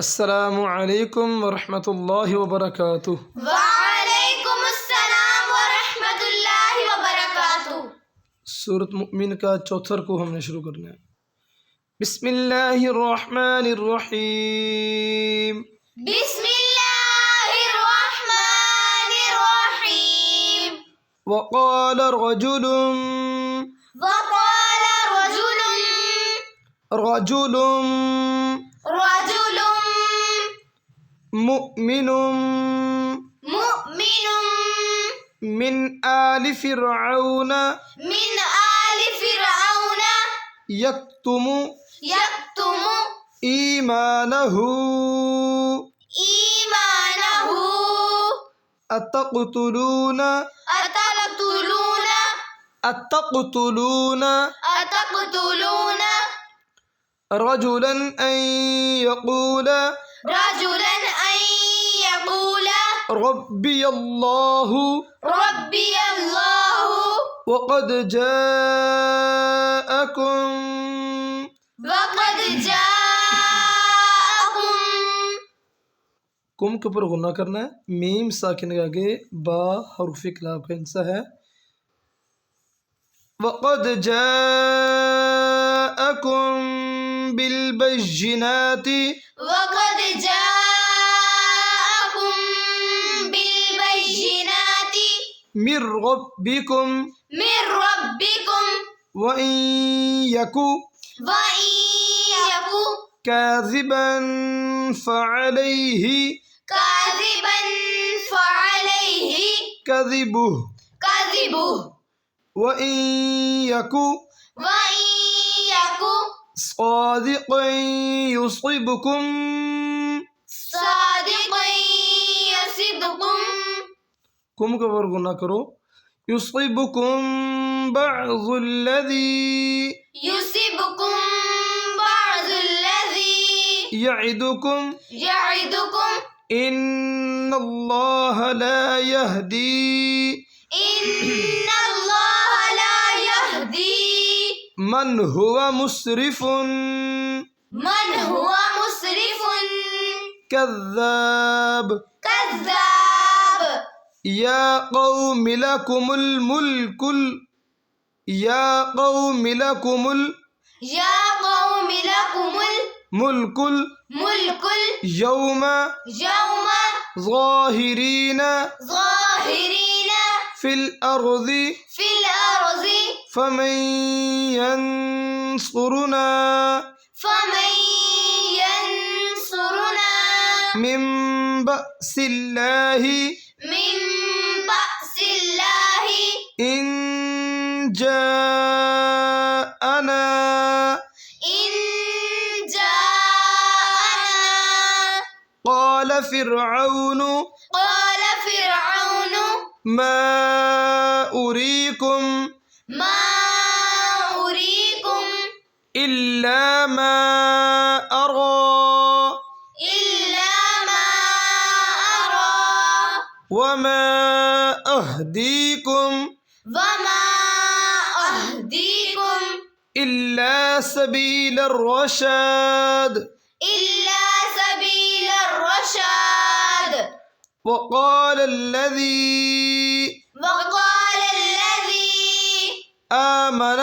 अस्सलामु अलैकुम वरहमतुल्लाहि वबरकातुह। वालेकुम अस्सलाम वरहमतुल्लाहि वबरकातुह। सूरत मुमिन का चौथा को हमने शुरू करना है। बिस्मिल्लाहिर्रहमानिर्रहीम। बिस्मिल्लाहिर्रहमानिर्रहीम। वक़ाल रजुलुम रजुलुम मुमिनुम मिन आलि फ़िरऔन यक्तुमु ईमानहु अतक़्तुलून रजुलन अन यक़ूल रब्बी अल्लाहु वक़द जाअकुम कुम के ऊपर गुन्ना करना है। मीम साकिन के आगे बा हरुफ इक़लाब का हिस्सा है। वक़द जाअकुम बिलबय्यिनाति मिर रब्बिकुम व इन यकु काज़िबन फ़अलैहि कज़िबुहु व इन यकु सादिक़न युसिबकुम कुम के ऊपर गुन्ना करो। युसिबकुम बअज़ुल्लज़ी यइदुकुम इन्नल्लाह ला यहदी मन हुवा मुस्रिफुन कज़्ज़ाब या कौमि लकुमुल मुल्कुल यौमा ज़ाहिरीन फिल अर्ज़ि फमन यंसुरुना मिन बअसिल्लाहि इन जाअना क़ाल फ़िरऔन मा उरीकुम इल्ला मा अरा वमा अहदीकुम इल्ला सबील रशाद वक़ाल الذي آمن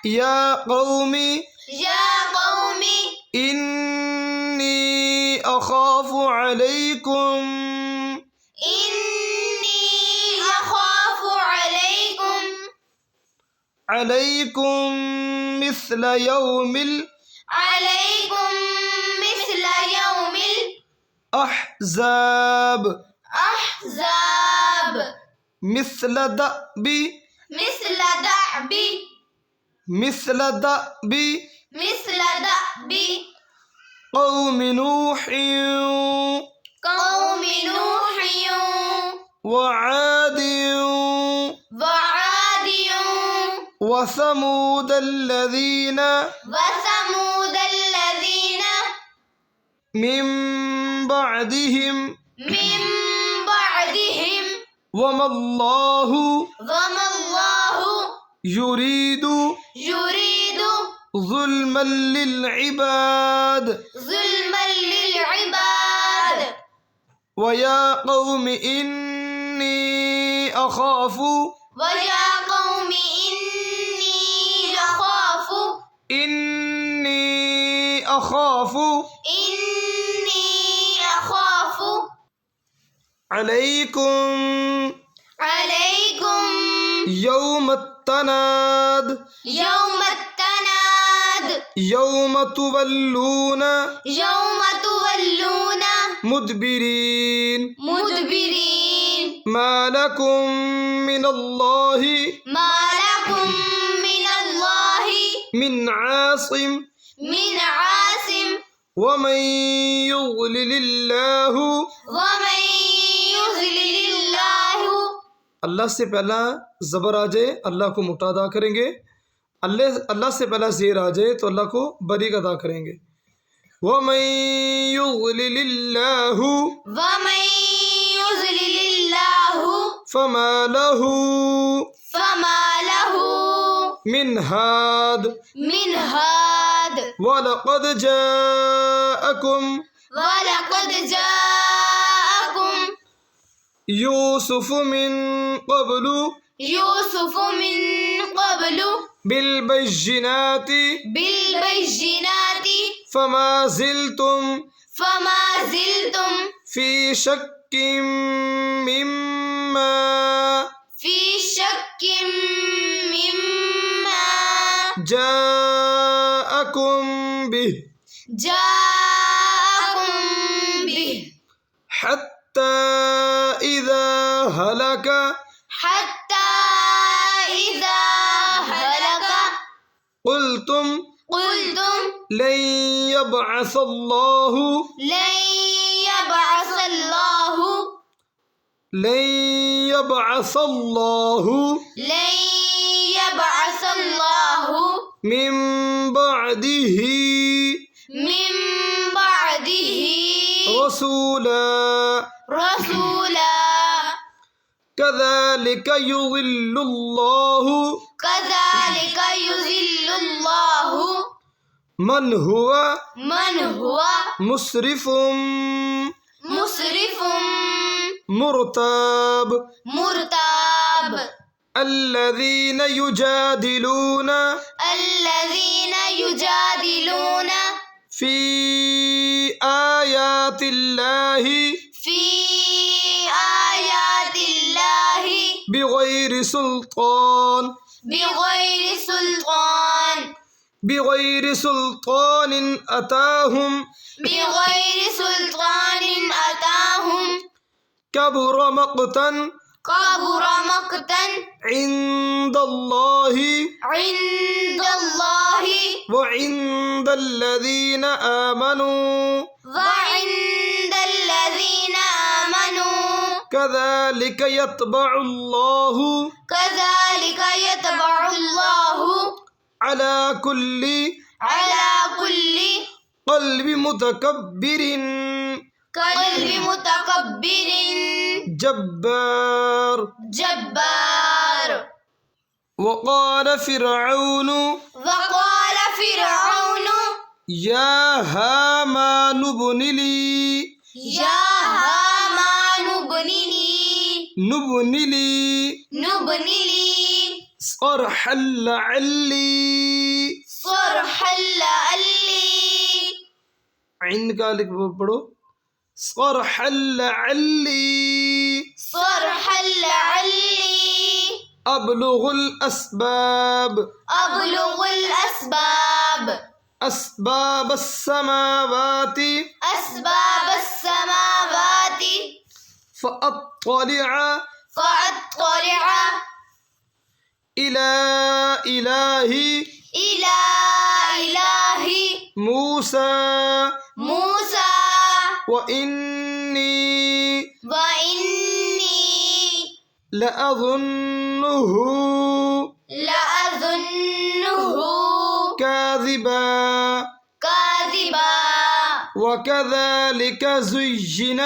या कौमी इन्नी अख़ाफ़ु अलैकुम मिस्ल यौमिल अहज़ाब मिस्ल दअबी कौमि नूहिन वआदिन वसमूद الذين मिन बअदिहिम वमा अल्लाहु युरीदु ज़ुल्मन लिल इबाद ويا قوم إني أخاف ويا قوم إني أخاف إني أخاف عليكم يوم التناد يوم التناد يوم تولون مدبرين ما لكم من الله ما لكم من الله من عاصم ومن يضلل الله अल्लाह से पहला ज़बर आ जाए अल्लाह को मुक्ता अदा करेंगे, अल्लाह से पहला ज़ेर आ जाए तो अल्लाह को बरीक अदा करेंगे। वमन युज़्लिलिल्लाहु फमा लहू मिन हाद वलक़द जाअकुम यूसुफ मिन क़ब्लु बिलबय्यिनाति फमा ज़िलतुम फी शक्किम मिम्मा जाअकुम बिह हत्ता इज़ा हलक क़ुल्तुम लन यबअसल्लाहु मिन बअदिही रसूला कज़ालिक युज़िल्लुल्लाहु मन हुवा मुस्रिफुम मुर्ताब الذين يجادلون في آيات الله بغير سلطان أتاهم كبر مقتا عند الله وعند الذين آمنوا كذلك يطبع الله على كل قلب متكبر جبار وقال فرعون يا هامان ابن لي صرحا لعلي عين का लिख पढ़ो صرحا لعلي أبلغ الأسباب أسباب السماوات فأطلع إلى إله موسى وإني لأظنه كاذبا وكذلك زين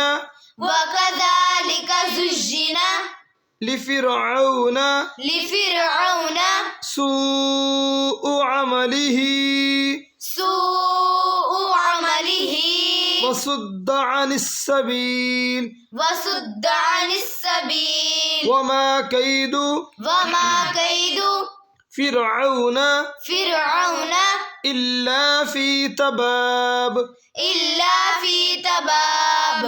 لفرعون سوء عمله वसुद्द अनिस्सबील वसुद्द अनिस्सबील वमा कैदु वमा कैदु फिरऔन फिरऔन इल्ला फी तबाब इल्ला फी तबाब